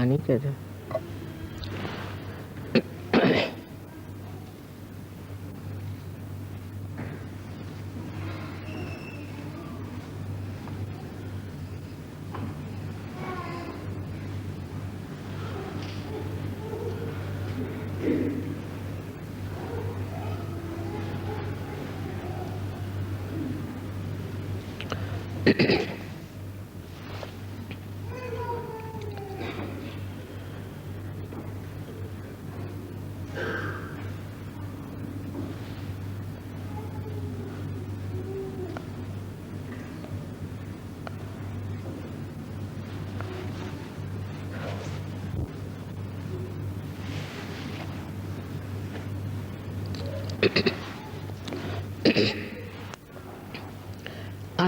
पानी कैसे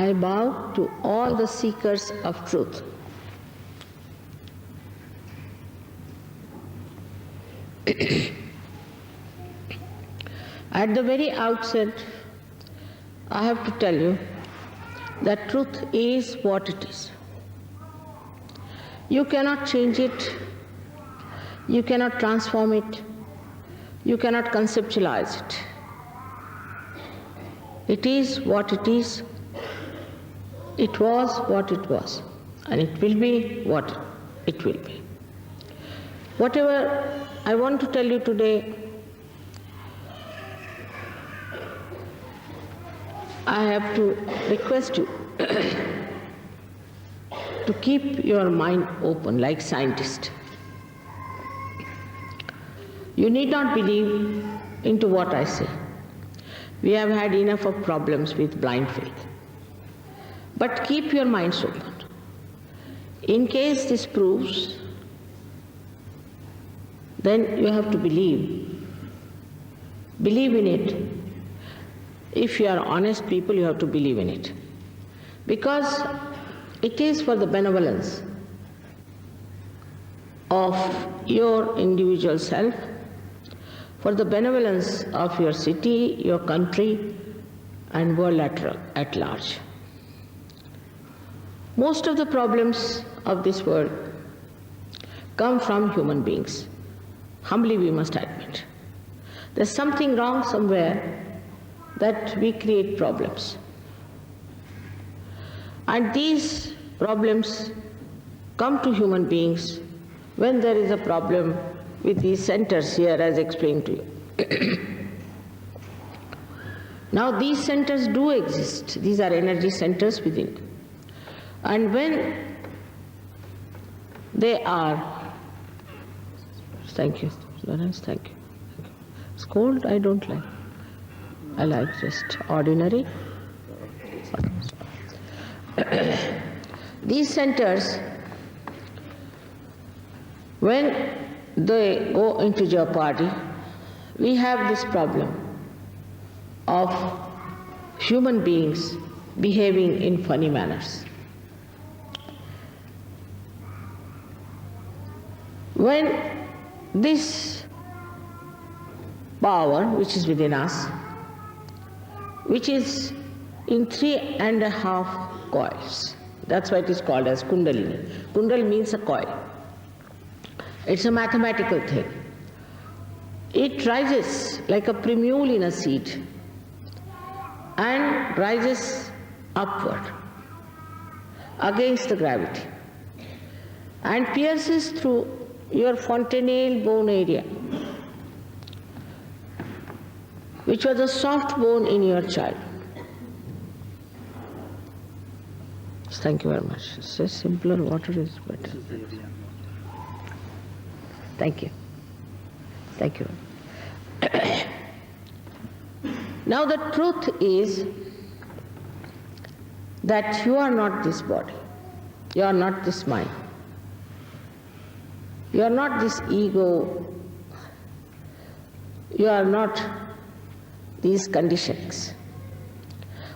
I bow to all the seekers of truth. At the very outset, I have to tell you that truth is what it is. You cannot change it, you cannot transform it, you cannot conceptualize it. It is what it is, it was what it was, and it will be what it will be. Whatever I want to tell you today, I have to request you to keep your mind open like scientists. You need not believe into what I say. We have had enough of problems with blind faith. But keep your minds open. In case this proves, then you have to believe. Believe in it. If you are honest people, you have to believe in it. Because it is for the benevolence of your individual self, for the benevolence of your city, your country, and world at large. Most of the problems of this world come from human beings. Humbly we must admit. There's something wrong somewhere that we create problems. And these problems come to human beings when there is a problem with these centers here, as explained to you. Now these centers do exist. These are energy centers within. And when they are, thank you, Lawrence, thank you. It's cold, I don't like. I like just ordinary. These centers, when they go into jeopardy, we have this problem of human beings behaving in funny manners. When this power which is within us, which is in 3.5 coils, that's why it is called as Kundalini. Kundal means a coil. It's a mathematical thing. It rises like a primule in a seed and rises upward against the gravity and pierces through your fontanelle bone area, which was a soft bone in your child. Thank you very much. It's just simpler, water is better. Thank you. Thank you. Now the truth is that you are not this body. You are not this mind. You are not this ego. You are not these conditionings.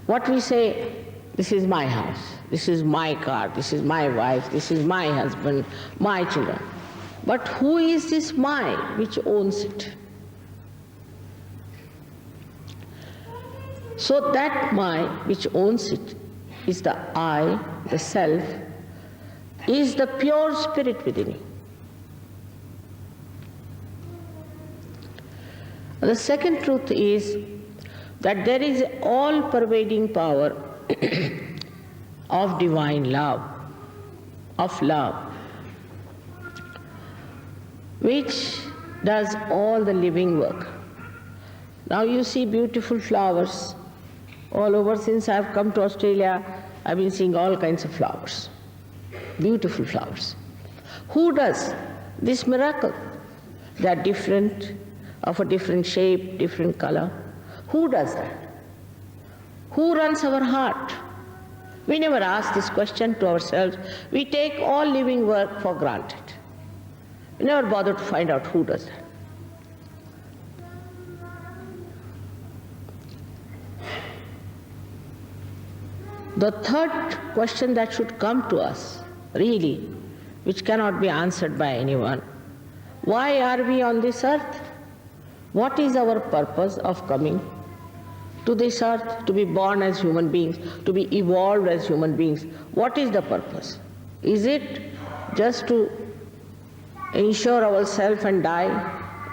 What we say, this is my house, this is my car, this is my wife, this is my husband, my children. But who is this my which owns it? So that my which owns it is the I, the self, is the pure spirit within you. The second truth is that there is all-pervading power of divine love, which does all the living work. Now you see beautiful flowers all over. Since I have come to Australia, I've been seeing all kinds of flowers, beautiful flowers. Who does this miracle? They are different, of a different shape, different color. Who does that? Who runs our heart? We never ask this question to ourselves. We take all living work for granted. We never bother to find out who does that. The third question that should come to us, really, which cannot be answered by anyone, why are we on this earth? What is our purpose of coming to this earth, to be born as human beings, to be evolved as human beings? What is the purpose? Is it just to ensure ourselves and die?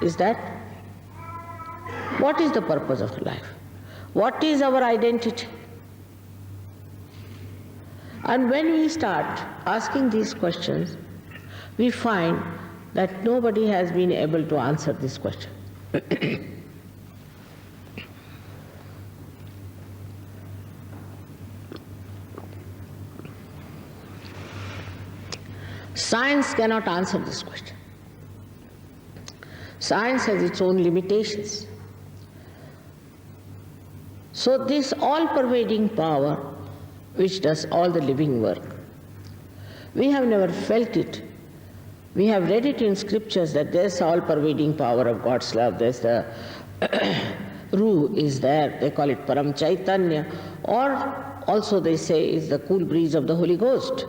Is that? What is the purpose of life? What is our identity? And when we start asking these questions, we find that nobody has been able to answer this question. Science cannot answer this question. Science has its own limitations. So this all-pervading power, which does all the living work, we have never felt it. We have read it in scriptures that there's all-pervading power of God's love. There's the Ruh is there. They call it Param Chaitanya. Or also they say is the cool breeze of the Holy Ghost.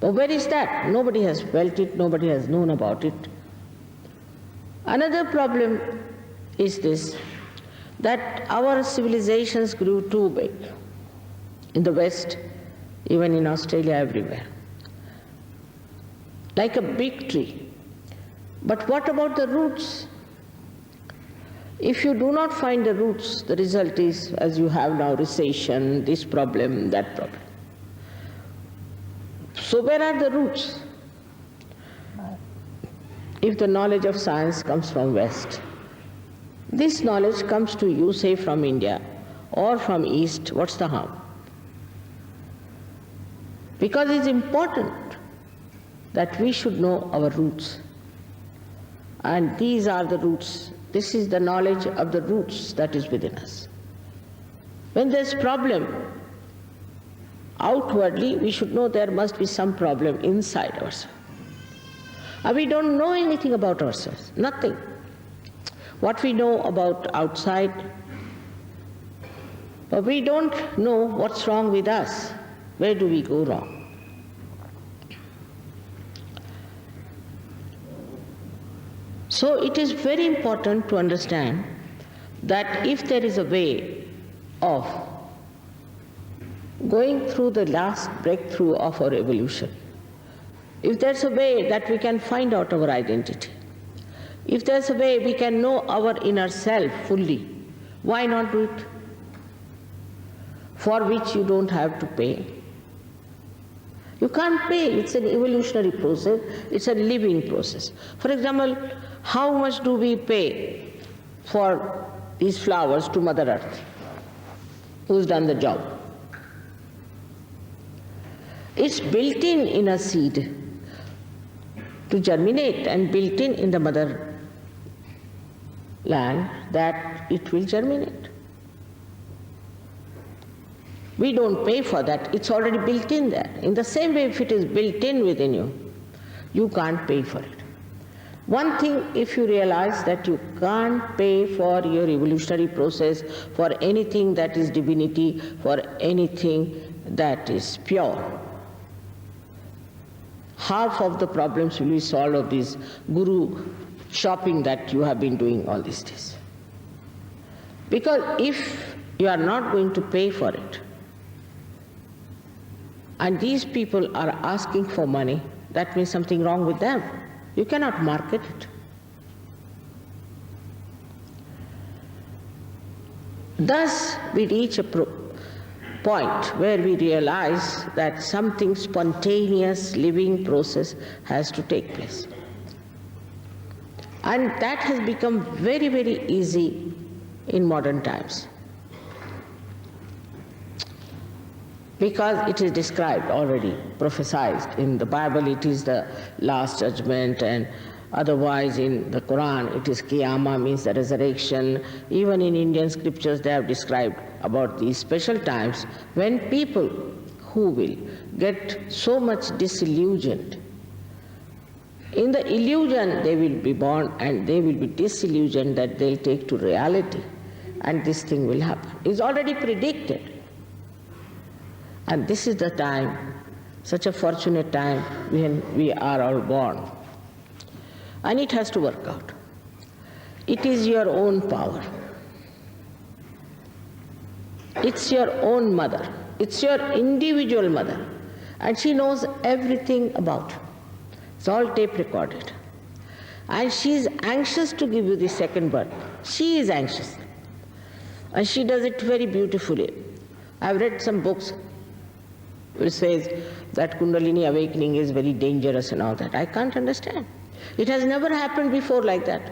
But where is that? Nobody has felt it. Nobody has known about it. Another problem is this, that our civilizations grew too big. In the West, even in Australia, everywhere. Like a big tree. But what about the roots? If you do not find the roots, the result is, as you have now, recession, this problem, that problem. So where are the roots? If the knowledge of science comes from West, this knowledge comes to you, say from India or from East, what's the harm? Because it's important that we should know our roots. And these are the roots. This is the knowledge of the roots that is within us. When there's problem, outwardly we should know there must be some problem inside ourselves. And we don't know anything about ourselves, nothing. What we know about outside, but we don't know what's wrong with us. Where do we go wrong? So it is very important to understand that if there is a way of going through the last breakthrough of our evolution, if there's a way that we can find out our identity, if there's a way we can know our inner self fully, why not do it? For which you don't have to pay. You can't pay, it's an evolutionary process, it's a living process. For example, how much do we pay for these flowers to Mother Earth? Who's done the job? It's built in a seed to germinate, and built in the mother land that it will germinate. We don't pay for that, it's already built in there. In the same way, if it is built in within you, you can't pay for it. One thing, if you realize that you can't pay for your evolutionary process, for anything that is divinity, for anything that is pure, half of the problems will be solved of this guru shopping that you have been doing all these days. Because if you are not going to pay for it, and these people are asking for money, that means something wrong with them. You cannot market it. Thus, we reach a point where we realize that something spontaneous living process has to take place. And that has become very, very easy in modern times. Because it is described already, prophesied. In the Bible it is the last judgment, and otherwise in the Quran it is Qiyamah, means the resurrection. Even in Indian scriptures they have described about these special times when people who will get so much disillusioned. In the illusion they will be born, and they will be disillusioned that they'll take to reality, and this thing will happen. It's already predicted. And this is the time, such a fortunate time when we are all born. And it has to work out. It is your own power. It's your own mother. It's your individual mother. And she knows everything about you. It's all tape recorded. And she is anxious to give you the second birth. She is anxious. And she does it very beautifully. I've read some books which says that Kundalini awakening is very dangerous and all that. I can't understand. It has never happened before like that.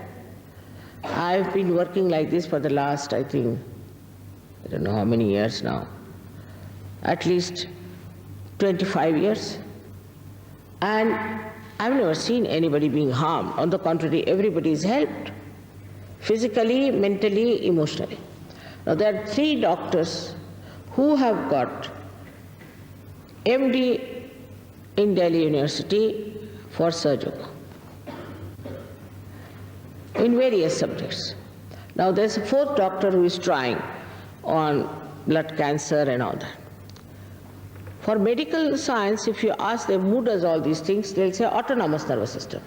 I've been working like this for the last, I think, I don't know how many years now. At least 25 years. And I've never seen anybody being harmed. On the contrary, everybody is helped. Physically, mentally, emotionally. Now there are 3 doctors who have got MD in Delhi University for surgery in various subjects. Now there's a 4th doctor who is trying on blood cancer and all that. For medical science, if you ask them who does all these things, they'll say autonomous nervous system.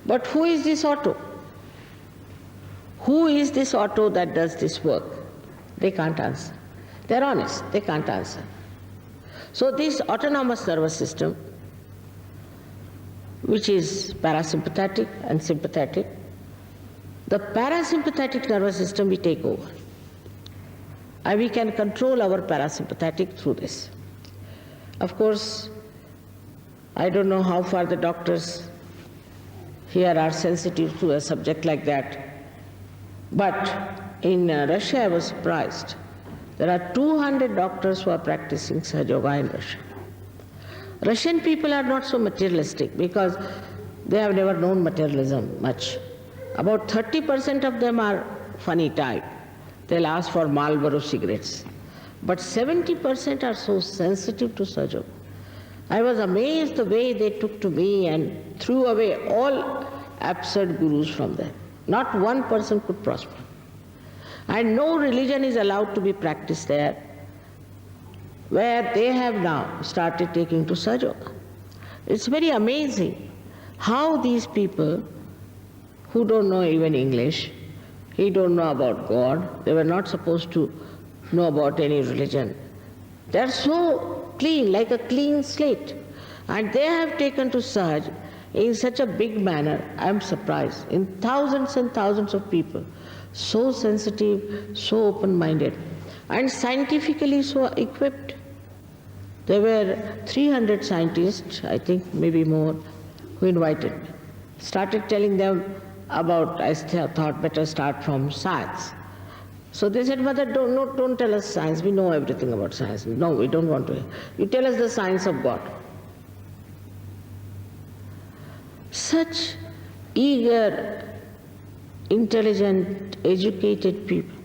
But who is this auto? Who is this auto that does this work? They can't answer. They're honest, they can't answer. So this autonomous nervous system, which is parasympathetic and sympathetic, the parasympathetic nervous system we take over. And we can control our parasympathetic through this. Of course, I don't know how far the doctors here are sensitive to a subject like that. But in Russia I was surprised. There are 200 doctors who are practicing Sahaja Yoga in Russia. Russian people are not so materialistic because they have never known materialism much. About 30% of them are funny type. They'll ask for Marlboro cigarettes. But 70% are so sensitive to Sahaja. I was amazed the way they took to me and threw away all absurd gurus from there. Not one person could prosper. And no religion is allowed to be practiced there, where they have now started taking to Sahaja. It's very amazing how these people who don't know even English, he don't know about God, they were not supposed to know about any religion. They're so clean, like a clean slate. And they have taken to Sahaj in such a big manner, I'm surprised, in thousands and thousands of people, so sensitive, so open-minded, and scientifically so equipped. There were 300 scientists, I think maybe more, who invited me. Started telling them about, I thought better start from science. So they said, Mother, don't tell us science, we know everything about science. No, we don't want to. You tell us the science of God. Such eager, intelligent, educated people.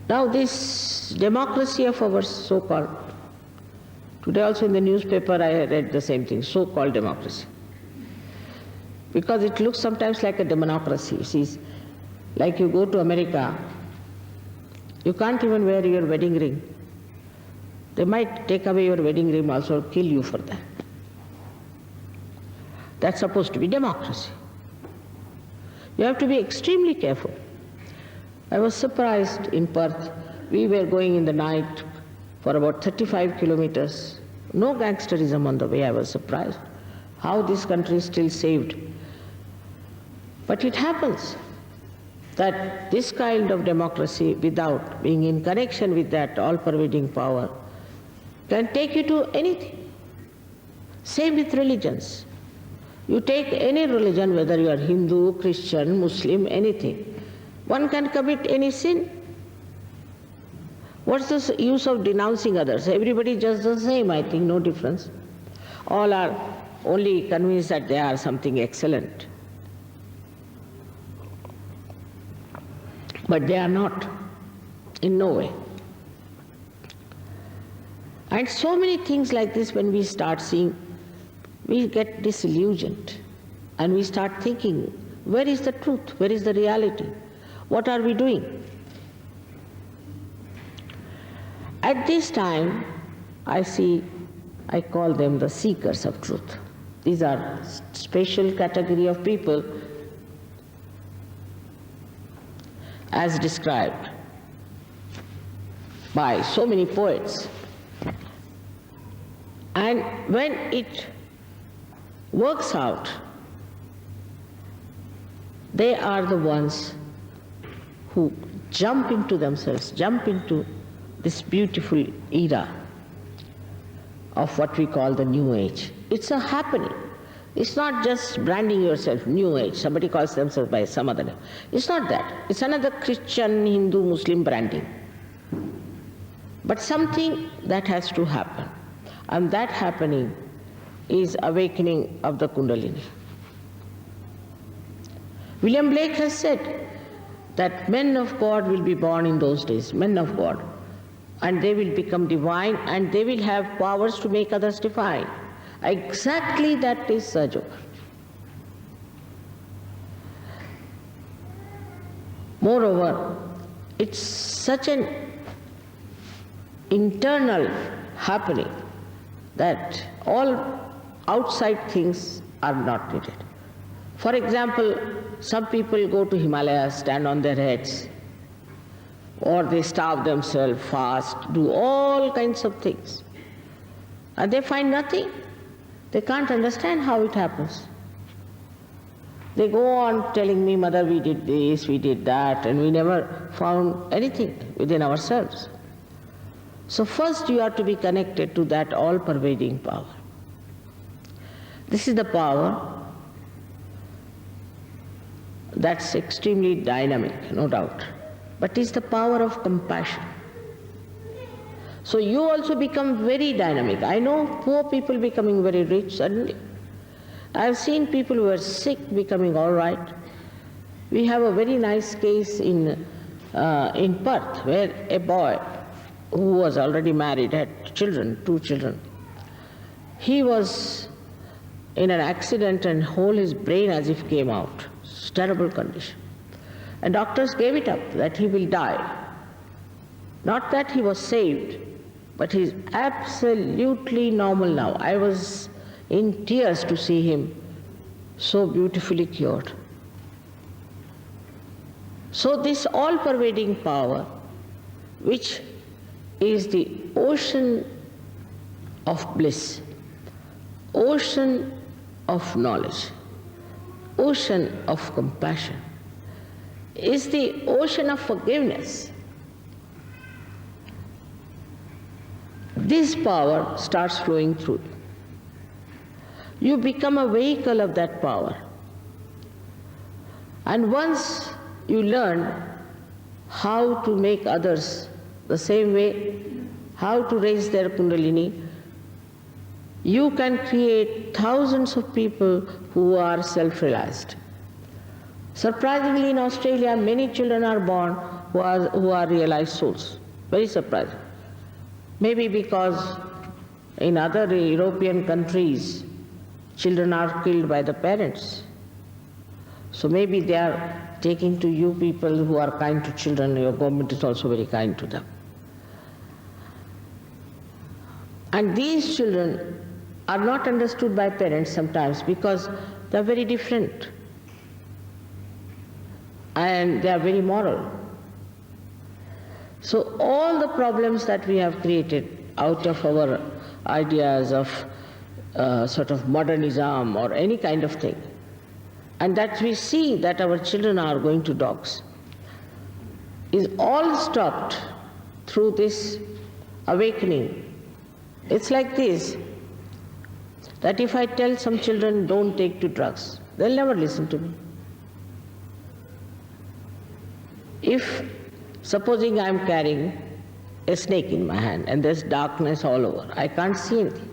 Now this democracy of ours, so-called, today also in the newspaper I read the same thing, so-called democracy. Because it looks sometimes like a democracy. You see, like you go to America, you can't even wear your wedding ring. They might take away your wedding ring also or kill you for that. That's supposed to be democracy. You have to be extremely careful. I was surprised in Perth. We were going in the night for about 35 kilometers. No gangsterism on the way. I was surprised how this country is still saved. But it happens that this kind of democracy, without being in connection with that all-pervading power, can take you to anything. Same with religions. You take any religion, whether you are Hindu, Christian, Muslim, anything, one can commit any sin. What's the use of denouncing others? Everybody just the same, I think, no difference. All are only convinced that they are something excellent. But they are not, in no way. And so many things like this, when we start seeing, we get disillusioned and we start thinking, where is the truth? Where is the reality? What are we doing? At this time, I call them the seekers of truth. These are special category of people as described by so many poets. And when it works out, they are the ones who jump into themselves, jump into this beautiful era of what we call the New Age. It's a happening. It's not just branding yourself New Age. Somebody calls themselves by some other name. It's not that. It's another Christian, Hindu, Muslim branding. But something that has to happen. And that happening is awakening of the Kundalini. William Blake has said that men of God will be born in those days, men of God, and they will become divine and they will have powers to make others divine. Exactly that is Sahaja Yoga. Moreover, it's such an internal happening that all outside things are not needed. For example, some people go to Himalayas, stand on their heads, or they starve themselves, fast, do all kinds of things. And they find nothing. They can't understand how it happens. They go on telling me, Mother, we did this, we did that, and we never found anything within ourselves. So first you have to be connected to that all-pervading power. This is the power that's extremely dynamic, no doubt, but it's the power of compassion. So you also become very dynamic. I know poor people becoming very rich suddenly. I've seen people who are sick becoming all right. We have a very nice case in in Perth, where a boy who was already married, had children, 2 children. He was in an accident and whole his brain as if came out. It's a terrible condition. And doctors gave it up that he will die. Not that he was saved, but he's absolutely normal now. I was in tears to see him so beautifully cured. So this all-pervading power, which is the ocean of bliss, ocean of knowledge, ocean of compassion, is the ocean of forgiveness. This power starts flowing through you. You become a vehicle of that power. And once you learn how to make others the same way, how to raise their Kundalini, you can create thousands of people who are self-realized. Surprisingly, in Australia, many children are born who are realized souls. Very surprising. Maybe because in other European countries, children are killed by the parents. So maybe they are taking to you people who are kind to children. Your government is also very kind to them. And these children are not understood by parents sometimes because they are very different. And they are very moral. So all the problems that we have created out of our ideas of sort of modernism or any kind of thing, and that we see that our children are going to dogs, is all stopped through this awakening. It's like this, that if I tell some children don't take to drugs, they'll never listen to me. If, supposing I'm carrying a snake in my hand and there's darkness all over, I can't see anything,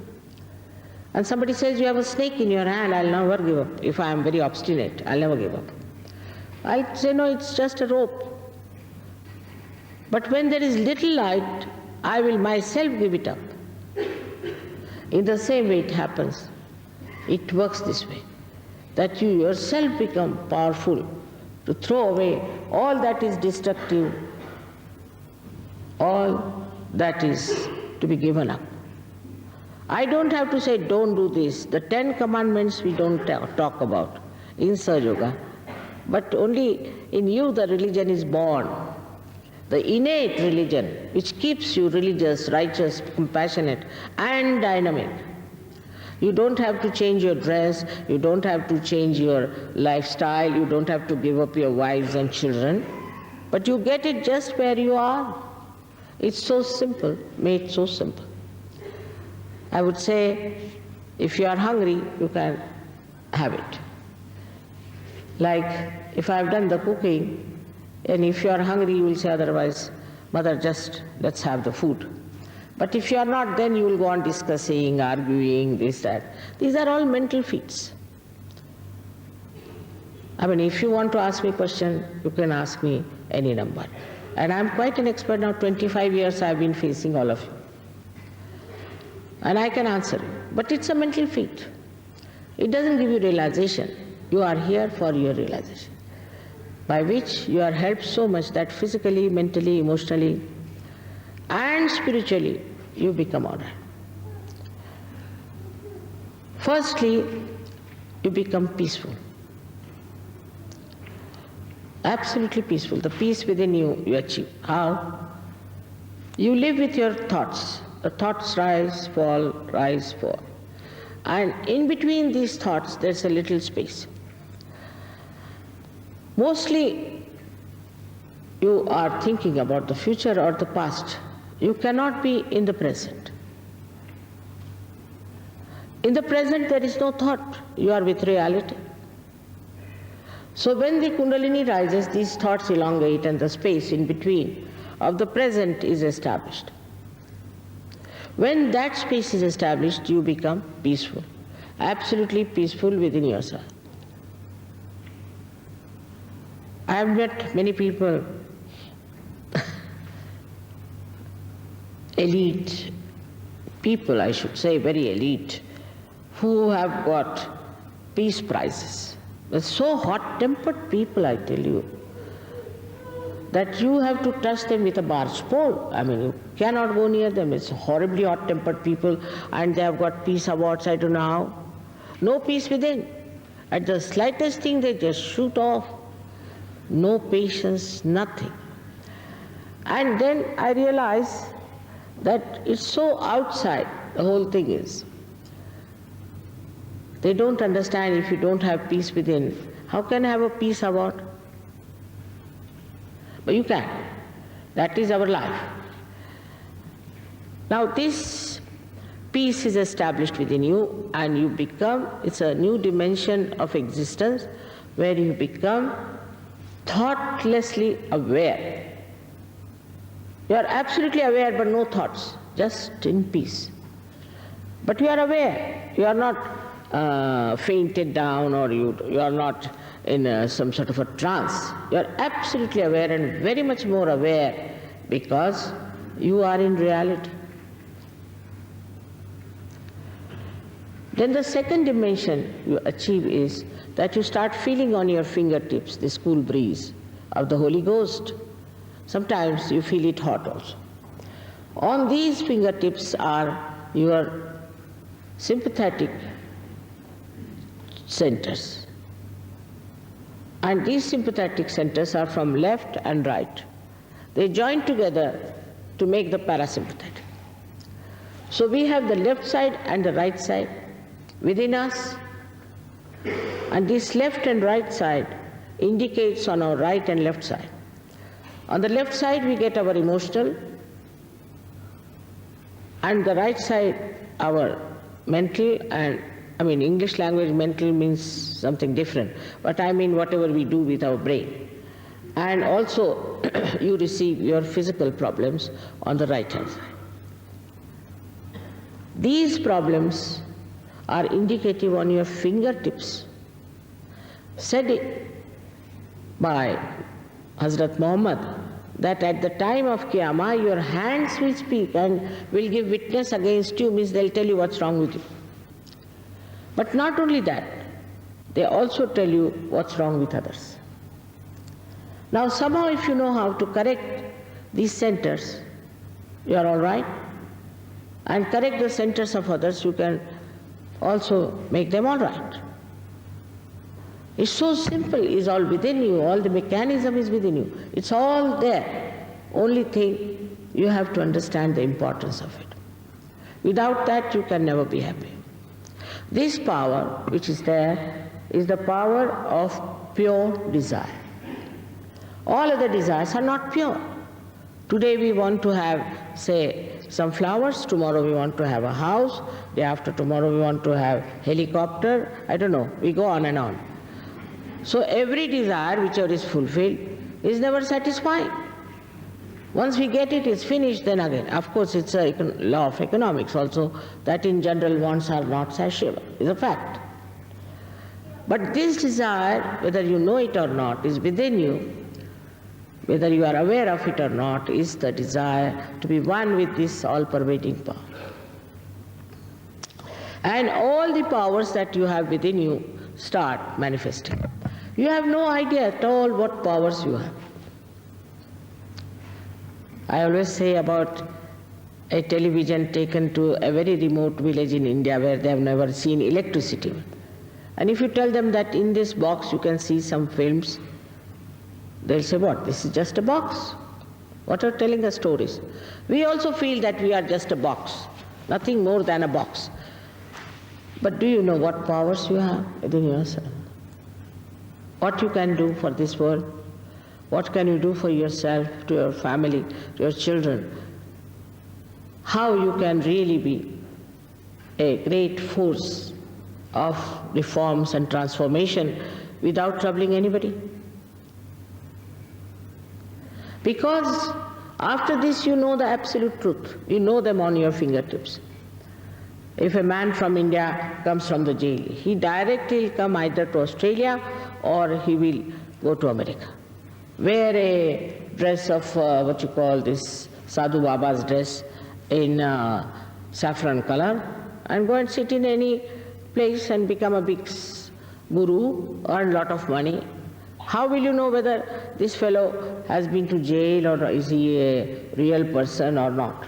and somebody says, you have a snake in your hand, I'll never give up. If I am very obstinate, I'll never give up. I say, no, it's just a rope. But when there is little light, I will myself give it up. In the same way it happens. It works this way, that you yourself become powerful to throw away all that is destructive, all that is to be given up. I don't have to say, don't do this. The 10 commandments we don't talk about in Sahaja Yoga, but only in you the religion is born. The innate religion, which keeps you religious, righteous, compassionate, and dynamic. You don't have to change your dress, you don't have to change your lifestyle, you don't have to give up your wives and children, but you get it just where you are. It's so simple, made so simple. I would say, if you are hungry, you can have it. Like, if I have done the cooking, and if you are hungry, you will say otherwise, Mother, just let's have the food. But if you are not, then you will go on discussing, arguing, this, that. These are all mental feats. I mean, if you want to ask me a question, you can ask me any number. And I'm quite an expert now, 25 years I've been facing all of you. And I can answer it. But it's a mental feat. It doesn't give you realization. You are here for your realization, by which you are helped so much that physically, mentally, emotionally, and spiritually, you become order. Firstly, you become peaceful. Absolutely peaceful. The peace within you, you achieve. How? You live with your thoughts. The thoughts rise, fall, rise, fall. And in between these thoughts, there's a little space. Mostly, you are thinking about the future or the past. You cannot be in the present. In the present, there is no thought. You are with reality. So when the Kundalini rises, these thoughts elongate and the space in between of the present is established. When that space is established, you become peaceful, absolutely peaceful within yourself. I have met many people elite people, I should say, very elite, who have got peace prizes. They're so hot-tempered people, I tell you, that you have to touch them with a barge pole. I mean, you cannot go near them. It's horribly hot-tempered people, and they have got peace awards, I don't know how. No peace within. At the slightest thing, they just shoot off. No patience, nothing. And then I realize that it's so outside, the whole thing is. They don't understand if you don't have peace within. How can I have a peace award? But you can. That is our life. Now this peace is established within you, and you become, it's a new dimension of existence where you become thoughtlessly aware. You are absolutely aware but no thoughts, just in peace. But you are aware. You are not fainted down, or you are not in some sort of a trance. You are absolutely aware, and very much more aware because you are in reality. Then the second dimension you achieve is that you start feeling on your fingertips this cool breeze of the Holy Ghost. Sometimes you feel it hot also. On these fingertips are your sympathetic centers. And these sympathetic centers are from left and right. They join together to make the parasympathetic. So we have the left side and the right side within us, and this left and right side indicates on our right and left side. On the left side we get our emotional, and the right side our mental, and English language mental means something different, but I mean whatever we do with our brain. And also you receive your physical problems on the right hand side. These problems are indicative on your fingertips, said by Hazrat Muhammad, that at the time of Qiyamah your hands will speak and will give witness against you, means they'll tell you what's wrong with you. But not only that, they also tell you what's wrong with others. Now somehow if you know how to correct these centers, you are all right, and correct the centers of others, you can also make them all right. It's so simple, it's all within you, all the mechanism is within you. It's all there. Only thing, you have to understand the importance of it. Without that, you can never be happy. This power which is there is the power of pure desire. All other desires are not pure. Today we want to have, say, some flowers, tomorrow we want to have a house, day after tomorrow we want to have helicopter, I don't know, we go on and on. So every desire, whichever is fulfilled, is never satisfying. Once we get it, it's finished, then again. Of course, it's a law of economics also, that in general wants are not satiable, is a fact. But this desire, whether you know it or not, is within you. Whether you are aware of it or not, is the desire to be one with this all-pervading power. And all the powers that you have within you start manifesting. You have no idea at all what powers you have. I always say about a television taken to a very remote village in India where they have never seen electricity. And if you tell them that in this box you can see some films, they'll say, what, this is just a box? What are telling us stories? We also feel that we are just a box, nothing more than a box. But do you know what powers you have within yourself? What you can do for this world? What can you do for yourself, to your family, to your children? How you can really be a great force of reforms and transformation without troubling anybody? Because after this you know the absolute truth. You know them on your fingertips. If a man from India comes from the jail, he directly will come either to Australia or he will go to America. Wear a dress of what you call this Sadhu Baba's dress, in saffron color and go and sit in any place and become a big guru, earn a lot of money. How will you know whether this fellow has been to jail or is he a real person or not?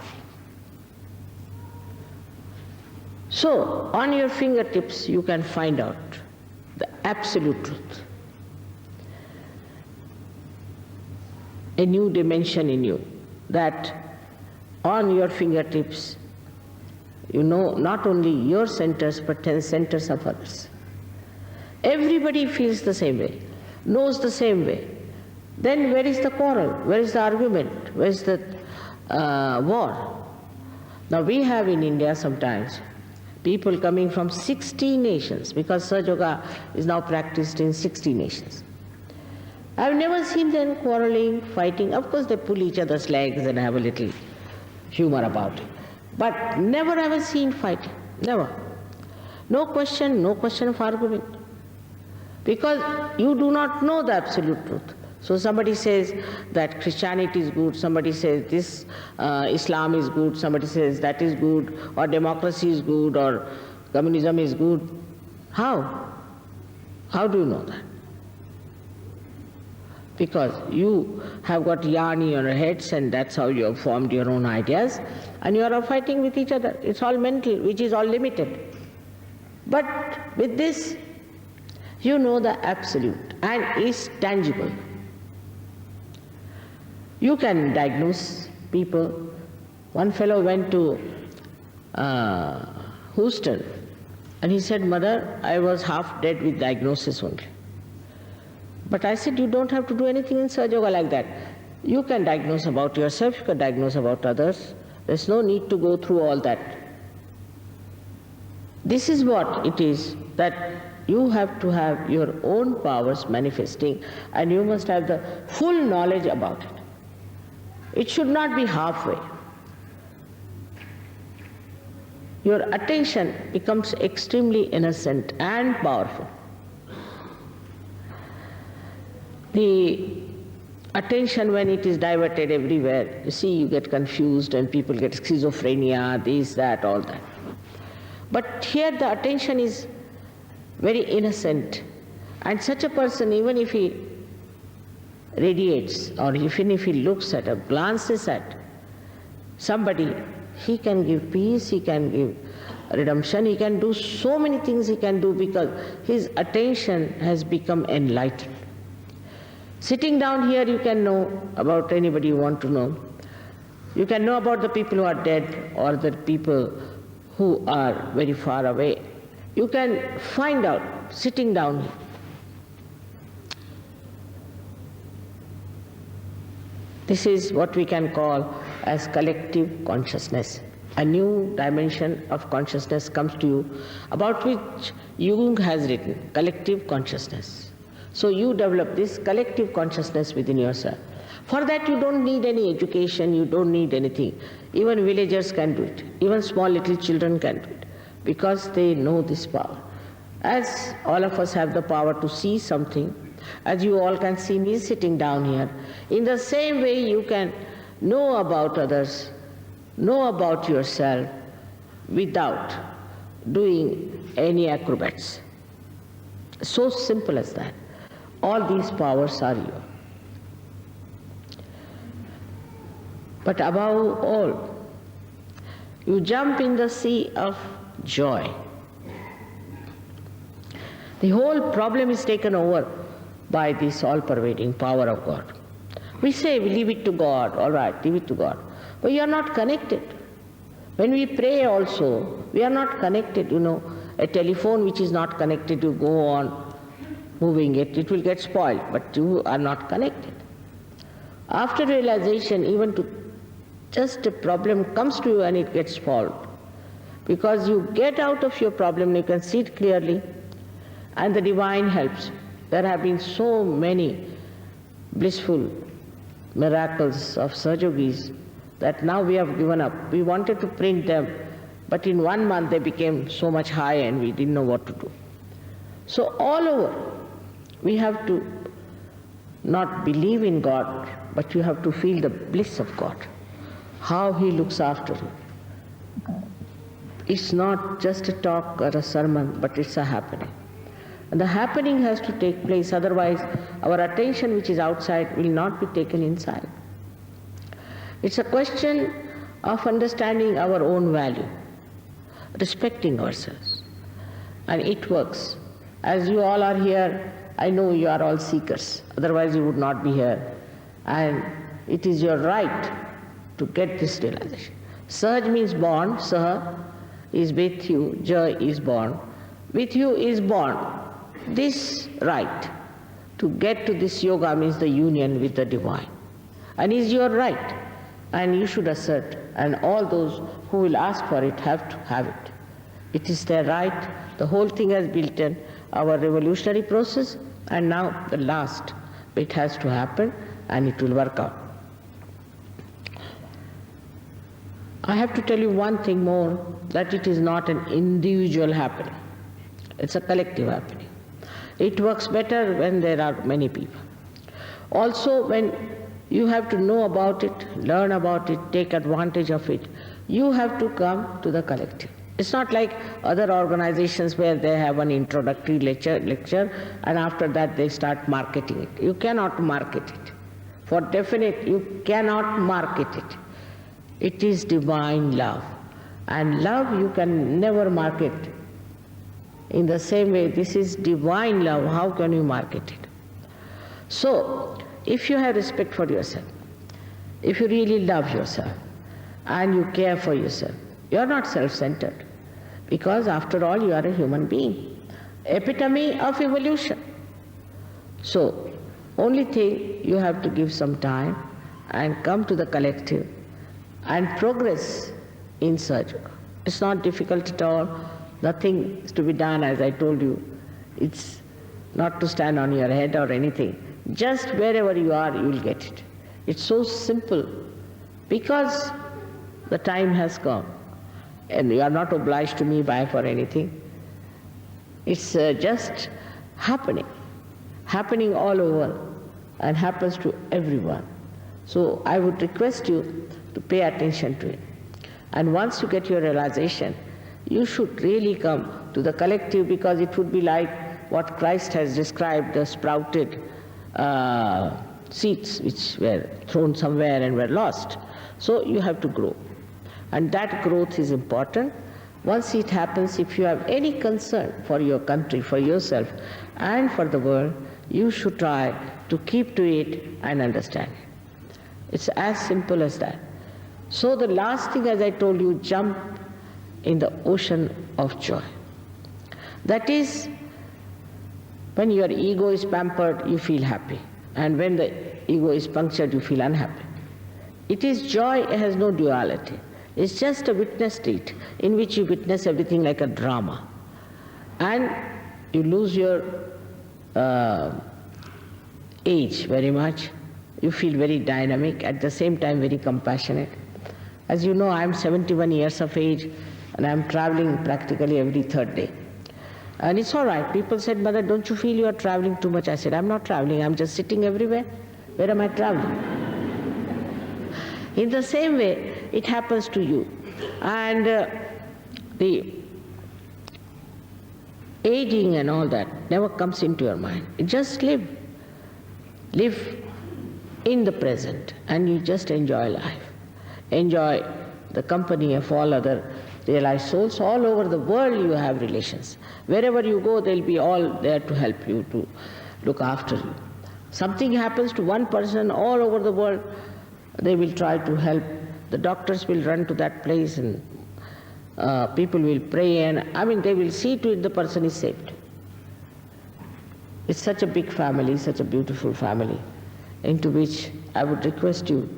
So, on your fingertips you can find out the absolute truth. A new dimension in you, that on your fingertips you know not only your centers but 10 centers of others. Everybody feels the same way, knows the same way. Then where is the quarrel? Where is the argument? Where is the war? Now we have in India sometimes people coming from 60 nations, because Sahaja Yoga is now practiced in 60 nations. I've never seen them quarreling, fighting. Of course they pull each other's legs and have a little humor about it. But never ever seen fighting, never. No question of argument. Because you do not know the absolute truth. So somebody says that Christianity is good, somebody says this Islam is good, somebody says that is good, or democracy is good, or communism is good. How? How do you know that? Because you have got yarn in your heads and that's how you have formed your own ideas, and you are all fighting with each other. It's all mental, which is all limited. But with this, you know the absolute and is tangible. You can diagnose people. One fellow went to Houston and he said, "Mother, I was half dead with diagnosis only." But I said, you don't have to do anything in Sahaja Yoga like that. You can diagnose about yourself, you can diagnose about others. There's no need to go through all that. This is what it is, that you have to have your own powers manifesting and you must have the full knowledge about it. It should not be halfway. Your attention becomes extremely innocent and powerful. The attention, when it is diverted everywhere, you see, you get confused and people get schizophrenia, this, that, all that. But here the attention is very innocent, and such a person, even if he radiates or even if he looks at or glances at somebody, he can give peace, he can give redemption, he can do so many things he can do because his attention has become enlightened. Sitting down here, you can know about anybody you want to know. You can know about the people who are dead or the people who are very far away. You can find out sitting down here. This is what we can call as collective consciousness. A new dimension of consciousness comes to you, about which Jung has written, collective consciousness. So you develop this collective consciousness within yourself. For that you don't need any education, you don't need anything. Even villagers can do it. Even small little children can do it, because they know this power. As all of us have the power to see something, as you all can see me sitting down here, in the same way you can know about others, know about yourself without doing any acrobats. So simple as that. All these powers are yours. But above all, you jump in the sea of joy. The whole problem is taken over by this all-pervading power of God. We say, we leave it to God, all right, leave it to God. But you are not connected. When we pray also, we are not connected, A telephone which is not connected, you go on moving it, it will get spoiled, but you are not connected. After realization, even to just a problem comes to you and it gets solved. Because you get out of your problem, you can see it clearly, and the divine helps. There have been so many blissful miracles of Sahaja Yogis that now we have given up. We wanted to print them, but in 1 month they became so much high and we didn't know what to do. So all over, we have to not believe in God, but you have to feel the bliss of God, how He looks after you. it's not just a talk or a sermon, but it's a happening. And the happening has to take place, otherwise our attention which is outside will not be taken inside. It's a question of understanding our own value, respecting ourselves. And it works. As you all are here, I know you are all seekers, otherwise you would not be here. And it is your right to get this realization. Sahaj means born, Saha is with you, Jai is born. With you is born. This right to get to this yoga means the union with the divine. And is your right. And you should assert, and all those who will ask for it have to have it. It is their right. The whole thing has built in our revolutionary process, and now the last bit has to happen, and it will work out. I have to tell you one thing more, that it is not an individual happening. It's a collective happening. It works better when there are many people. Also, when you have to know about it, learn about it, take advantage of it, you have to come to the collective. It's not like other organizations where they have an introductory lecture and after that they start marketing it. You cannot market it. For definite, you cannot market it. It is divine love. And love you can never market. In the same way, this is divine love. How can you market it? So, if you have respect for yourself, if you really love yourself, and you care for yourself, you are not self-centered. Because after all, you are a human being. Epitome of evolution. So, only thing, you have to give some time and come to the collective and progress in Sahaja Yoga. It's not difficult at all. Nothing is to be done, as I told you. It's not to stand on your head or anything. Just wherever you are, you will get it. It's so simple because the time has come and you are not obliged to me by for anything. It's just happening all over and happens to everyone. So I would request you to pay attention to it. And once you get your realization, you should really come to the collective, because it would be like what Christ has described, the sprouted seeds which were thrown somewhere and were lost. So you have to grow. And that growth is important. Once it happens, if you have any concern for your country, for yourself, and for the world, you should try to keep to it and understand it. It's as simple as that. So the last thing, as I told you, jump in the ocean of joy. That is, when your ego is pampered, you feel happy. And when the ego is punctured, you feel unhappy. It is joy, it has no duality. It's just a witness state in which you witness everything like a drama. And you lose your age very much. You feel very dynamic, at the same time very compassionate. As you know, I am 71 years of age and I am traveling practically every third day. And it's all right. People said, Mother, don't you feel you are traveling too much? I said, I'm not traveling, I'm just sitting everywhere. Where am I traveling? In the same way, it happens to you. And the aging and all that never comes into your mind. You just live. Live in the present and you just enjoy life. Enjoy the company of all other realized souls. All over the world you have relations. Wherever you go, they'll be all there to help you, to look after you. Something happens to one person all over the world, they will try to help. The doctors will run to that place and people will pray, and they will see to it the person is saved. It's such a big family, such a beautiful family, into which I would request you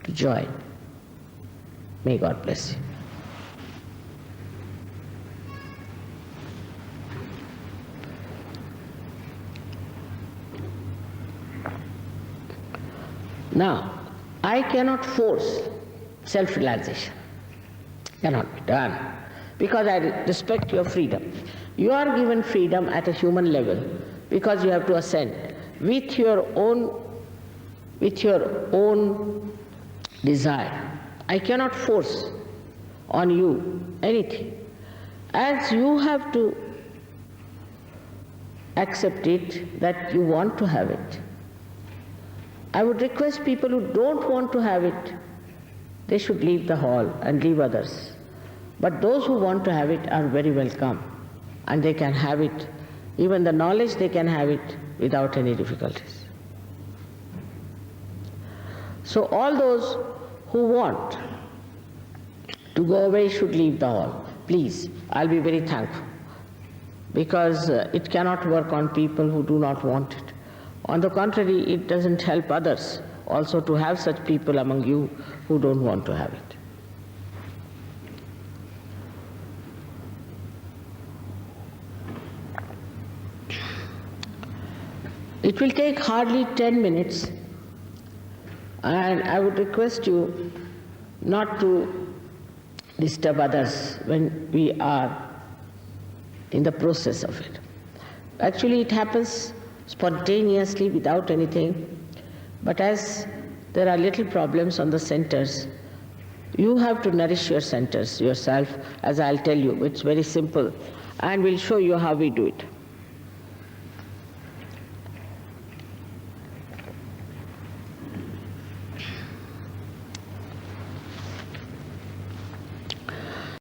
to join. May God bless you. Now, I cannot force self-realization. Cannot be done. Because I respect your freedom. You are given freedom at a human level because you have to ascend with your own desire. I cannot force on you anything. As you have to accept it that you want to have it, I would request people who don't want to have it, they should leave the hall and leave others. But those who want to have it are very welcome, and they can have it, even the knowledge they can have it without any difficulties. So all those who want to go away should leave the hall. Please, I'll be very thankful, because it cannot work on people who do not want it. On the contrary, it doesn't help others also to have such people among you who don't want to have it. It will take hardly 10 minutes, and I would request you not to disturb others when we are in the process of it. Actually, it happens spontaneously without anything, but as there are little problems on the centers, you have to nourish your centers yourself, as I'll tell you. It's very simple, and we'll show you how we do it.